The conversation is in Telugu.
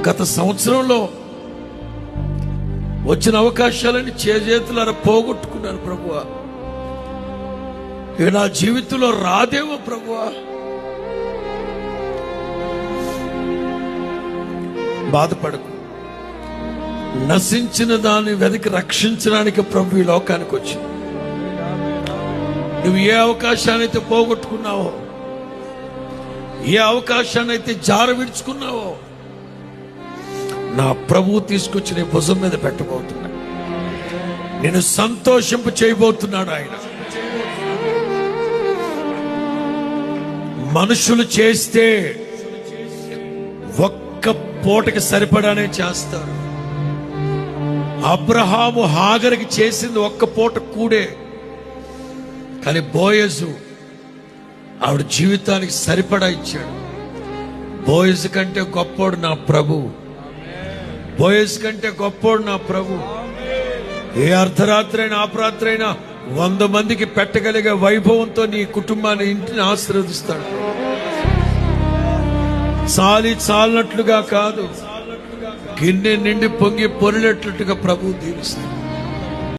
గత సంవత్సరంలో వచ్చిన అవకాశాలని చేతులారా పోగొట్టుకున్నాను ప్రభువా. ఇక నా జీవితంలో రాదేమో ప్రభువా. బాధపడకు. నశించిన దాన్ని వెతికి రక్షించడానికి ప్రభు ఈ లోకానికి వచ్చి, నువ్వు ఏ అవకాశాన్ని అయితే పోగొట్టుకున్నావో, ఏ అవకాశాన్ని అయితే జార విడుచుకున్నావో, నా ప్రభువు తీసుకొచ్చి నీ భుజం మీద పెట్టబోతున్నా. నేను సంతోషింప చేయబోతున్నాడు ఆయన. మనుషులు చేస్తే ఒక్క పూటకి సరిపడానే చేస్తారు. అబ్రహాము హాగరుకి చేసింది ఒక్క పూట కూడే, కానీ బోయజు ఆవిడ జీవితానికి సరిపడా ఇచ్చాడు. బోయజు కంటే గొప్పోడు నా ప్రభు. బోయజు కంటే గొప్పోడు నా ప్రభు. ఏ అర్ధరాత్రి అయినా అపరాత్రి అయినా 100 మందికి పెట్టగలిగే వైభవంతో నీ కుటుంబాన్ని, ఇంటిని ఆశీర్వదిస్తాడు. చాలినట్లుగా కాదు, గిన్నె నిండి పొంగి పొరిలేట్లుగా ప్రభు దీవిస్తాడు.